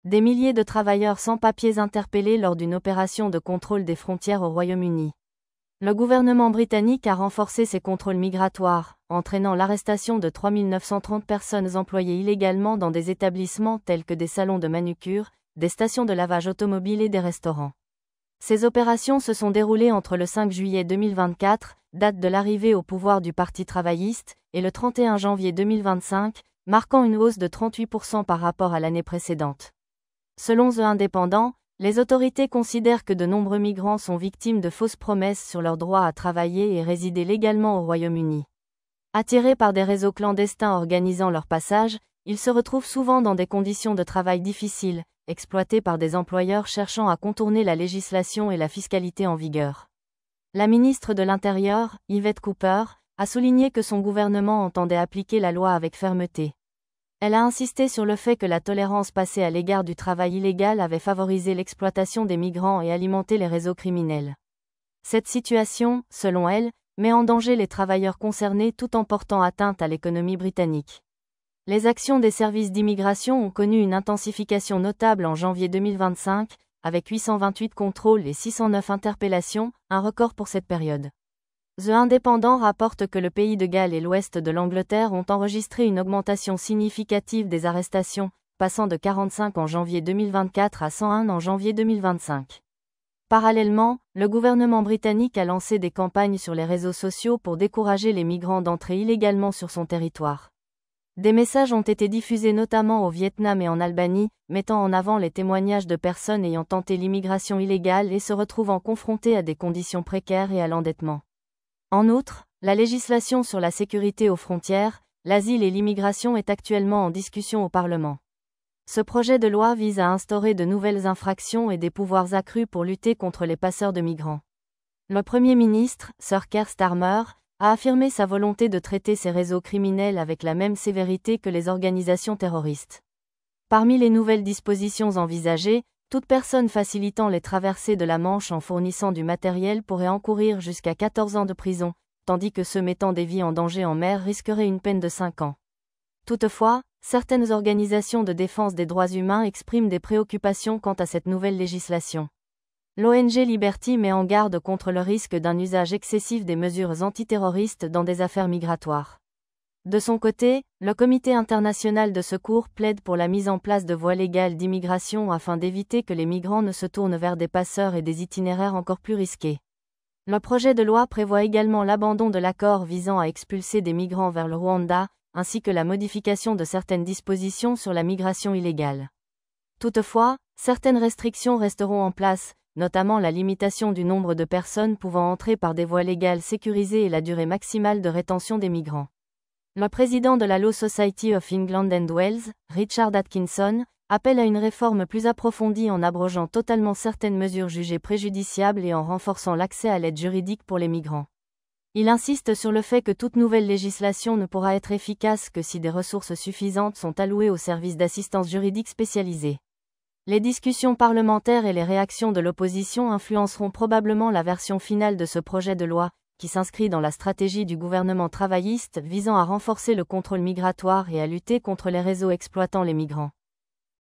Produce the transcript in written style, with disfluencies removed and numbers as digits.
Des milliers de travailleurs sans papiers interpellés lors d'une opération de contrôle des frontières au Royaume-Uni. Le gouvernement britannique a renforcé ses contrôles migratoires, entraînant l'arrestation de 3 930 personnes employées illégalement dans des établissements tels que des salons de manucure, des stations de lavage automobile et des restaurants. Ces opérations se sont déroulées entre le 5 juillet 2024, date de l'arrivée au pouvoir du Parti travailliste, et le 31 janvier 2025, marquant une hausse de 38% par rapport à l'année précédente. Selon The Independent, les autorités considèrent que de nombreux migrants sont victimes de fausses promesses sur leur droit à travailler et résider légalement au Royaume-Uni. Attirés par des réseaux clandestins organisant leur passage, ils se retrouvent souvent dans des conditions de travail difficiles, exploités par des employeurs cherchant à contourner la législation et la fiscalité en vigueur. La ministre de l'Intérieur, Yvette Cooper, a souligné que son gouvernement entendait appliquer la loi avec fermeté. Elle a insisté sur le fait que la tolérance passée à l'égard du travail illégal avait favorisé l'exploitation des migrants et alimenté les réseaux criminels. Cette situation, selon elle, met en danger les travailleurs concernés tout en portant atteinte à l'économie britannique. Les actions des services d'immigration ont connu une intensification notable en janvier 2025, avec 828 contrôles et 609 interpellations, un record pour cette période. The Independent rapporte que le pays de Galles et l'ouest de l'Angleterre ont enregistré une augmentation significative des arrestations, passant de 45 en janvier 2024 à 101 en janvier 2025. Parallèlement, le gouvernement britannique a lancé des campagnes sur les réseaux sociaux pour décourager les migrants d'entrer illégalement sur son territoire. Des messages ont été diffusés notamment au Vietnam et en Albanie, mettant en avant les témoignages de personnes ayant tenté l'immigration illégale et se retrouvant confrontées à des conditions précaires et à l'endettement. En outre, la législation sur la sécurité aux frontières, l'asile et l'immigration est actuellement en discussion au Parlement. Ce projet de loi vise à instaurer de nouvelles infractions et des pouvoirs accrus pour lutter contre les passeurs de migrants. Le Premier ministre, Sir Keir Starmer, a affirmé sa volonté de traiter ces réseaux criminels avec la même sévérité que les organisations terroristes. Parmi les nouvelles dispositions envisagées, toute personne facilitant les traversées de la Manche en fournissant du matériel pourrait encourir jusqu'à 14 ans de prison, tandis que ceux mettant des vies en danger en mer risqueraient une peine de 5 ans. Toutefois, certaines organisations de défense des droits humains expriment des préoccupations quant à cette nouvelle législation. L'ONG Liberty met en garde contre le risque d'un usage excessif des mesures antiterroristes dans des affaires migratoires. De son côté, le Comité international de secours plaide pour la mise en place de voies légales d'immigration afin d'éviter que les migrants ne se tournent vers des passeurs et des itinéraires encore plus risqués. Le projet de loi prévoit également l'abandon de l'accord visant à expulser des migrants vers le Rwanda, ainsi que la modification de certaines dispositions sur la migration illégale. Toutefois, certaines restrictions resteront en place, notamment la limitation du nombre de personnes pouvant entrer par des voies légales sécurisées et la durée maximale de rétention des migrants. Le président de la Law Society of England and Wales, Richard Atkinson, appelle à une réforme plus approfondie en abrogeant totalement certaines mesures jugées préjudiciables et en renforçant l'accès à l'aide juridique pour les migrants. Il insiste sur le fait que toute nouvelle législation ne pourra être efficace que si des ressources suffisantes sont allouées aux services d'assistance juridique spécialisés. Les discussions parlementaires et les réactions de l'opposition influenceront probablement la version finale de ce projet de loi, qui s'inscrit dans la stratégie du gouvernement travailliste visant à renforcer le contrôle migratoire et à lutter contre les réseaux exploitant les migrants.